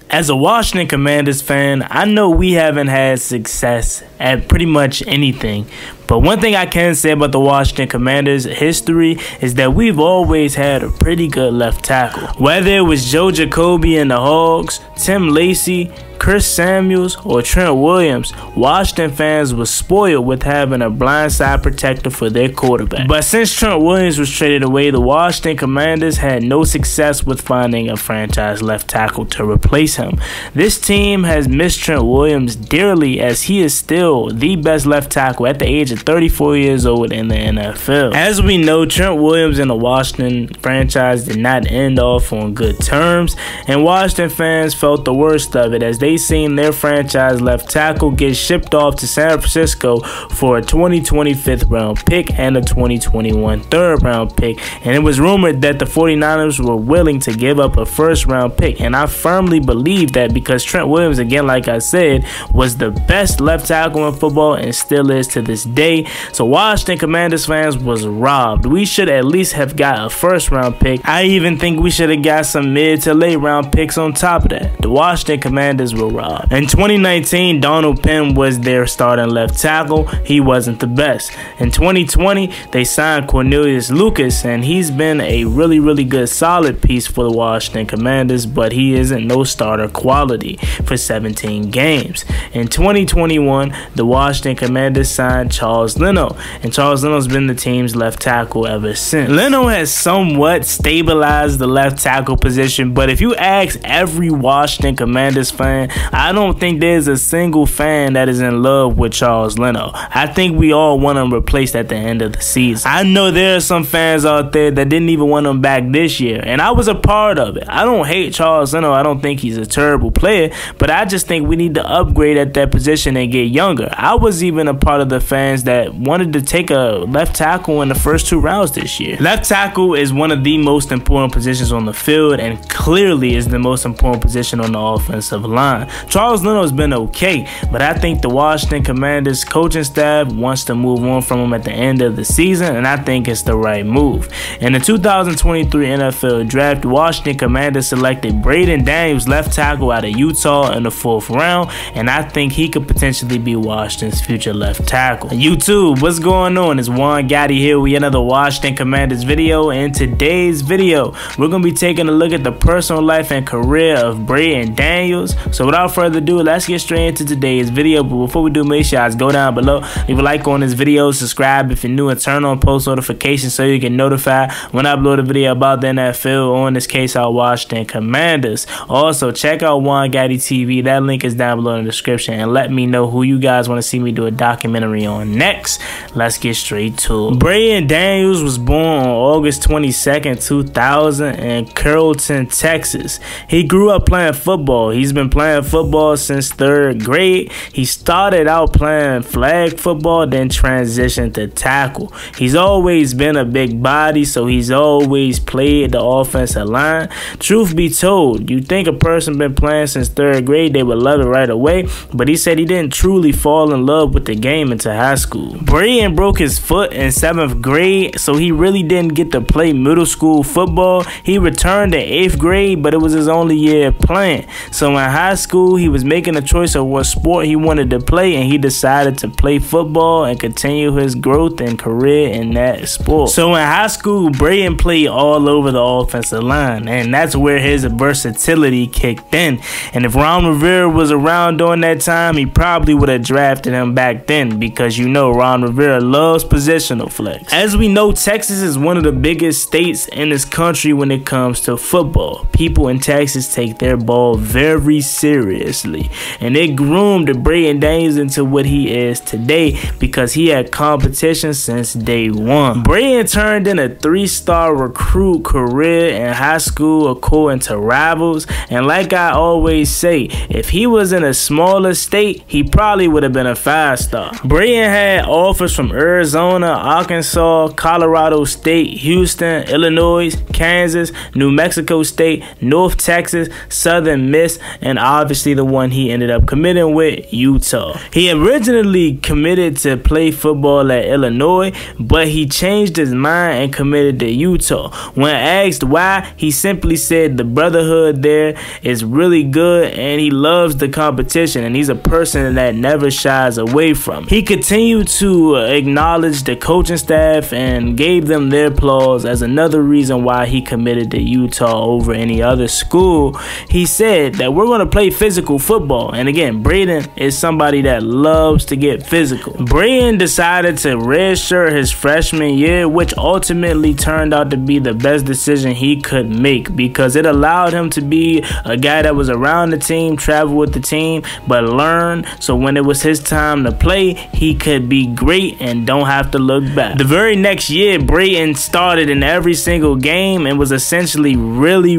As a Washington Commanders fan, I know we haven't had success at pretty much anything. But one thing I can say about the Washington Commanders' history is that we've always had a pretty good left tackle. Whether it was Joe Jacoby and the Hogs, Tim Lacey, Chris Samuels, or Trent Williams, Washington fans were spoiled with having a blindside protector for their quarterback. But since Trent Williams was traded away, the Washington Commanders had no success with finding a franchise left tackle to replace him. This team has missed Trent Williams dearly, as he is still the best left tackle at the age of 34 years old in the NFL. As we know, Trent Williams and the Washington franchise did not end off on good terms, and Washington fans felt the worst of it as they seen their franchise left tackle get shipped off to San Francisco for a 2020 5th round pick and a 2021 3rd round pick, and it was rumored that the 49ers were willing to give up a 1st round pick, and I firmly believe that because Trent Williams, again, like I said, was the best left tackle in football and still is to this day. So Washington Commanders fans was robbed. We should at least have got a 1st round pick. I even think we should have got some mid to late round picks on top of that. The Washington Commanders were robbed. In 2019, Donald Penn was their starting left tackle. He wasn't the best. In 2020, they signed Cornelius Lucas, and he's been a really good solid piece for the Washington Commanders, but he isn't no starter quality for 17 games. In 2021, the Washington Commanders signed Charles Leno, and Charles Leno's been the team's left tackle ever since. Leno has somewhat stabilized the left tackle position, but if you ask every Washington Commanders fan, I don't think there's a single fan that is in love with Charles Leno. I think we all want him replaced at the end of the season. I know there are some fans out there that didn't even want him back this year, and I was a part of it. I don't hate Charles Leno. I don't think he's a terrible player, but I just think we need to upgrade at that position and get younger. I was even a part of the fans that wanted to take a left tackle in the first 2 rounds this year. Left tackle is one of the most important positions on the field, and clearly is the most important position on the offensive line. Charles Leno's been okay, but I think the Washington Commanders coaching staff wants to move on from him at the end of the season, and I think it's the right move. In the 2023 NFL Draft, Washington Commanders selected Braden, left tackle out of Utah, in the 4th round, and I think he could potentially be Washington's future left tackle. YouTube, what's going on? It's Juan Gotti here with another Washington Commanders video. In today's video, we're going to be taking a look at the personal life and career of Braden Daniels. So without further ado, let's get straight into today's video. But before we do, make sure you guys go down below, leave a like on this video, subscribe if you're new, and turn on post notifications so you get notified when I upload a video about the NFL, or in this case, our Washington Commanders. Also, check out Juan Gotti TV. That link is down below in the description, and let me know who you guys want to see me do a documentary on next. Let's get straight to it. Braden Daniels was born on August 22nd, 2000 in Carrollton, Texas. He grew up playing football. He's been playing football since 3rd grade. He started out playing flag football, then transitioned to tackle. He's always been a big body, so he's always played the offensive line. Truth be told, you think a person been playing since 3rd grade, they would love it right away, but he said he didn't truly fall in love with the game until high school. Braden broke his foot in 7th grade, so he really didn't get to play middle school football. He returned in 8th grade, but it was his only year playing. So in high school, he was making a choice of what sport he wanted to play, and he decided to play football and continue his growth and career in that sport. So in high school, Braden played all over the offensive line, and that's where his versatility kicked in. And if Ron Rivera was around during that time, he probably would have drafted him back then, because you know Ron Rivera loves positional flex. As we know, Texas is one of the biggest states in this country when it comes to football. People in Texas take their ball very seriously, and they groomed Braden Daniels into what he is today because he had competition since day one. Braden turned in a 3-star recruit career in high school according to Rivals, and like I always say, if he was in a smaller state, he probably would have been a 5-star. Braden had offers from Arizona, Arkansas, Colorado State, Houston, Illinois, Kansas, New Mexico State, North Texas, Southern Miss, and obviously the one he ended up committing with, Utah. He originally committed to play football at Illinois, but he changed his mind and committed to Utah. When asked why, he simply said the brotherhood there is really good and he loves the competition, and he's a person that never shies away from. He continued to acknowledge the coaching staff and gave them their applause as another reason why he committed to Utah over any other school. He said that we're going to play physical football, and again, Braden is somebody that loves to get physical. Braden decided to redshirt his freshman year, which ultimately turned out to be the best decision he could make because it allowed him to be a guy that was around the team, travel with the team, but learn, so when it was his time to play, he could be great and don't have to look back. The very next year, Braden started in every single game and was essentially really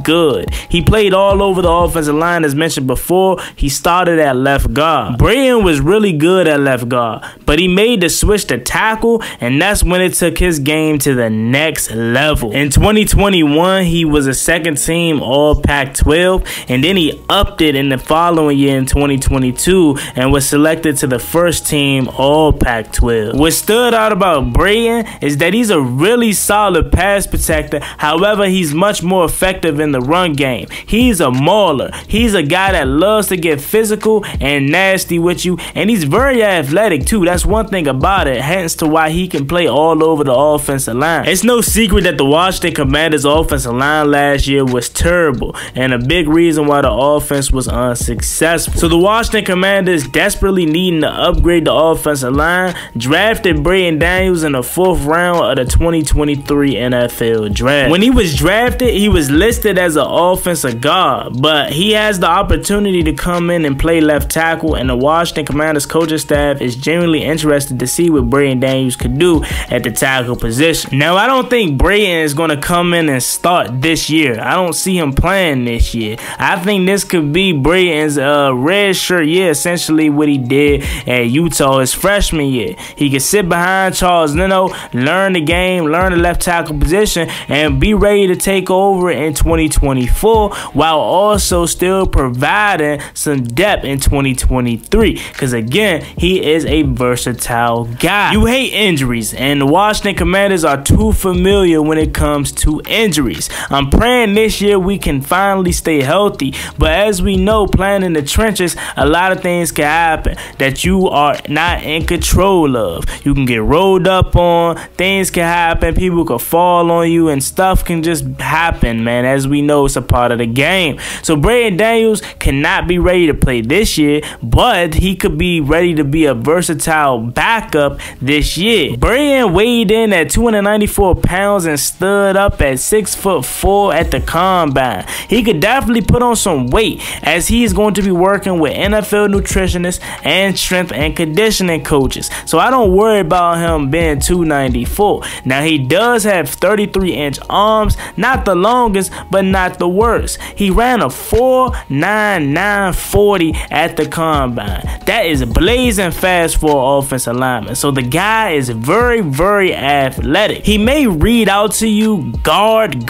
good. He played all over the offensive line, as mentioned before. He started at left guard. Braden was really good at left guard, but he made the switch to tackle, and that's when it took his game to the next level. In 2021, he was a second team All Pac-12, and then he upped it in the following year in 2022 and was selected to the first team All Pac-12. What stood out about Braden is that he's a really solid pass protector. However, he's much more effective in the run game. He's a mauler. He's a guy that loves to get physical and nasty with you, and he's very athletic too. That's one thing about it, hence to why he can play all over the offensive line. It's no secret that the Washington Commanders offensive line last year was terrible, and a big reason why the offense was unsuccessful. So the Washington Commanders, desperately needing to upgrade the offensive line, drafted Braden Daniels in the 4th round of the 2023 NFL draft. When he was drafted, he was listed as an offensive guard, but he has the opportunity to come in and play left tackle, and the Washington Commanders coaching staff is genuinely interested to see what Braden Daniels could do at the tackle position. Now, I don't think Braden is going to come in and start this year. I don't see him playing this year. I think this could be Braden's red shirt year, essentially what he did at Utah his freshman year. He could sit behind Charles Leno, learn the game, learn the left tackle position, and be ready to take over in 2024 while also still providing some depth in 2023, because again, he is a versatile guy. You hate injuries, and the Washington Commanders are too familiar when it comes to injuries. I'm praying this year we can finally stay healthy, but as we know, playing in the trenches, a lot of things can happen that you are not in control of. You can get rolled up on, things can happen, people can fall on you, and stuff can just happen, man. As we know, it's a part of the game. So Braden Daniels cannot be ready to play this year, but he could be ready to be a versatile backup this year. Braden weighed in at 294 pounds and stood up at 6'4" at the combine. He could definitely put on some weight, as he is going to be working with NFL nutritionists and strength and conditioning coaches. So I don't worry about him being 294. Now, he does have 33-inch arms, not the longest, but not the worst. He ran a 4.9940 at the combine. That is blazing fast for an offensive lineman. So the guy is very athletic. He may read out to you guard,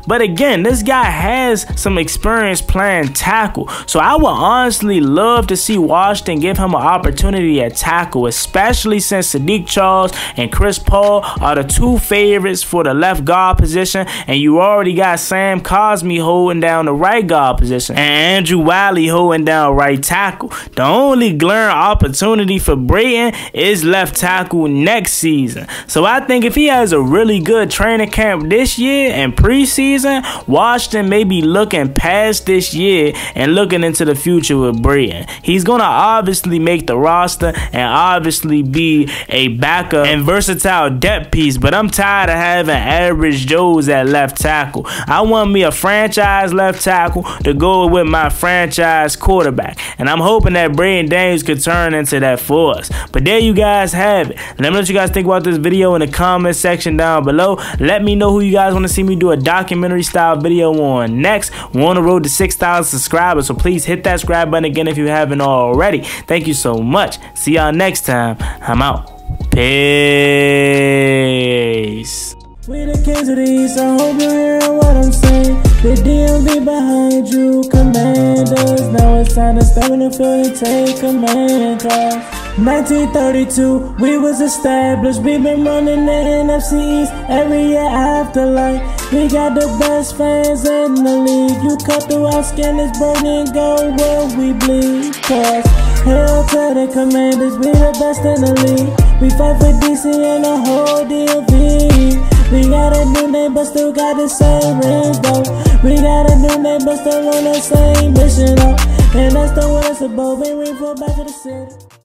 but again, this guy has some experience playing tackle. So I would honestly love to see Washington give him an opportunity at tackle, especially since Sadiq Charles and Chris Paul are the two favorites for the left guard position, and you already got Sam Cosmi holding down the right guard position and Andrew Wiley holding down right tackle. The only glaring opportunity for Braden is left tackle next season. So I think if he has a really good training camp this year and preseason, Washington may be looking past this year and looking into the future with Braden. He's going to obviously make the roster and obviously be a backup and versatile depth piece, but I'm tired of having average Joes at left tackle. I want me a franchise left tackle to go with my franchise quarterback, and I'm hoping that Braden Daniels could turn into that for us. But there you guys have it. Let me know what you guys think about this video in the comment section down below. Let me know who you guys want to see me do a documentary style video on next. We're on the road to 6,000 subscribers, so please hit that subscribe button again if you haven't already. Thank you so much. See y'all next time. I'm out. Peace. We the kings of the East, I hope you're hearing what I'm saying. The DMV behind you, command. sign and step in the field and take command. 1932, we was established. We been running the NFC East every year after like. We got the best fans in the league. You cut through our skin, it's burning gold where we bleed. Cause hell to the Commanders, we the best in the league. We fight for DC and the whole DLV. We got a new name but still got the same rings though. We got a new name but still on the same mission though. And that's the what it's about, when we fall back to the city.